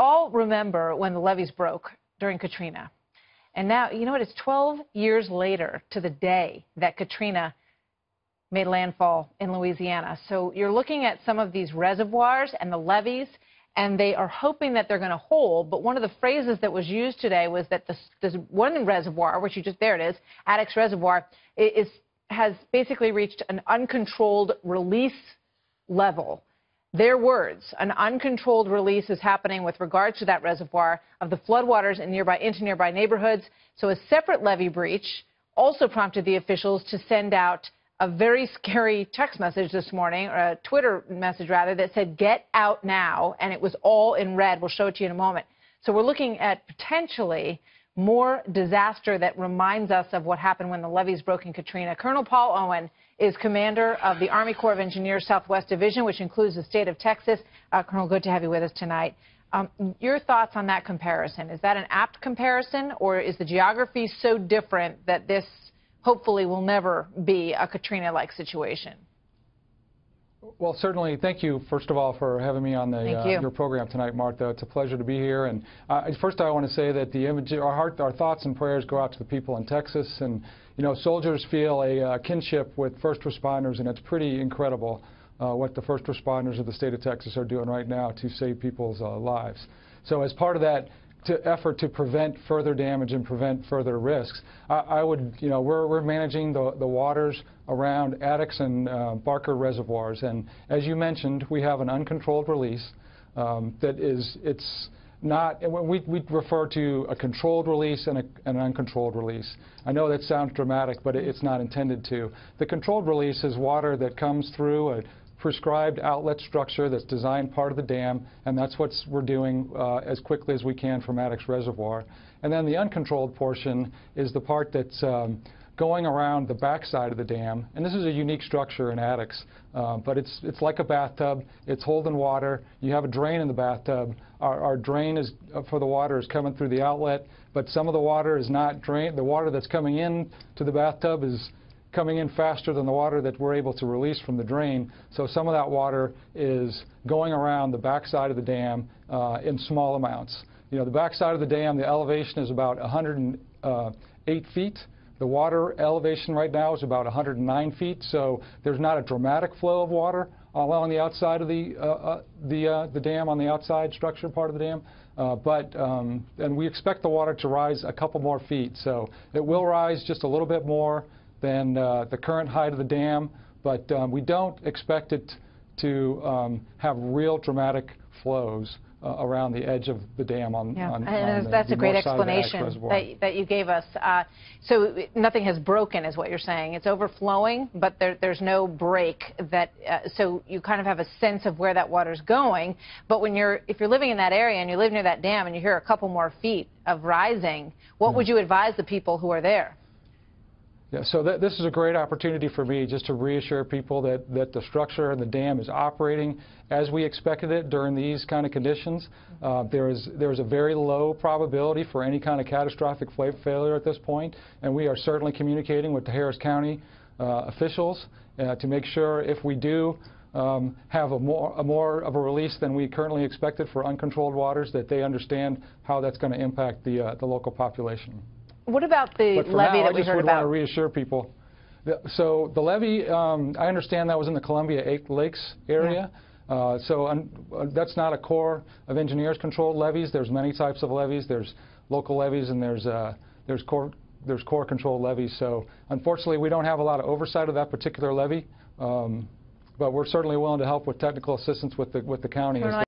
all remember when the levees broke during Katrina. And now, you know what, it's 12 years later to the day that Katrina made landfall in Louisiana. So you're looking at some of these reservoirs and the levees, and they are hoping that they're going to hold. But one of the phrases that was used today was that this one reservoir, which there it is, Addicks Reservoir, has basically reached an uncontrolled release level. Their words, an uncontrolled release is happening with regards to that reservoir of the floodwaters into nearby neighborhoods. So a separate levee breach also prompted the officials to send out a very scary text message this morning, or a Twitter message rather, that said, "Get out now," and it was all in red. We'll show it to you in a moment. So we're looking at potentially more disaster that reminds us of what happened when the levees broke in Katrina. Colonel Paul Owen is commander of the Army Corps of Engineers Southwest Division, which includes the state of Texas. Colonel, good to have you with us tonight. Your thoughts on that comparison? Is that an apt comparison, or is the geography so different that this hopefully will never be a Katrina-like situation? Well, certainly, thank you, first of all, for having me on your program tonight, Martha. It's a pleasure to be here. And first, I want to say that our thoughts and prayers go out to the people in Texas. And, you know, soldiers feel a kinship with first responders, and it's pretty incredible what the first responders of the state of Texas are doing right now to save people's lives. So as part of that effort to prevent further damage and prevent further risks, we're managing the waters around Addicks and Barker reservoirs, and as you mentioned, we have an uncontrolled release it's not, we refer to a controlled release and an uncontrolled release. I know that sounds dramatic, but it's not intended to. The controlled release is water that comes through a prescribed outlet structure that's designed part of the dam, and that's what we're doing as quickly as we can from Addicks Reservoir. And then the uncontrolled portion is the part that's going around the backside of the dam, and this is a unique structure in Addicks, but it's like a bathtub. It's holding water. You have a drain in the bathtub. Our drain for the water is coming through the outlet, but some of the water is not drained. The water that's coming in to the bathtub is coming in faster than the water that we're able to release from the drain. So some of that water is going around the backside of the dam in small amounts. You know, the backside of the dam, the elevation is about 108 feet. The water elevation right now is about 109 feet. So there's not a dramatic flow of water along the outside of the dam, on the outside structure part of the dam. And we expect the water to rise a couple more feet. So it will rise just a little bit more than the current height of the dam, but we don't expect it to have real dramatic flows around the edge of the dam that's a great explanation that you gave us. So nothing has broken is what you're saying. It's overflowing, but there's no break. So you kind of have a sense of where that water's going. But if you're living in that area and you live near that dam and you hear a couple more feet of rising, what would you advise the people who are there? Yeah, so this is a great opportunity for me just to reassure people that the structure and the dam is operating as we expected it during these kind of conditions. There's a very low probability for any kind of catastrophic failure at this point, and we are certainly communicating with the Harris County officials to make sure if we do have more of a release than we currently expected for uncontrolled waters, that they understand how that's going to impact the local population. What about the levee that we heard about? I just would want to reassure people. So the levee, I understand that was in the Columbia Lakes area. That's not a Corps of Engineers controlled levees. There's many types of levees. There's local levees and there's Corps controlled levees. So unfortunately, we don't have a lot of oversight of that particular levee, but we're certainly willing to help with technical assistance with the county.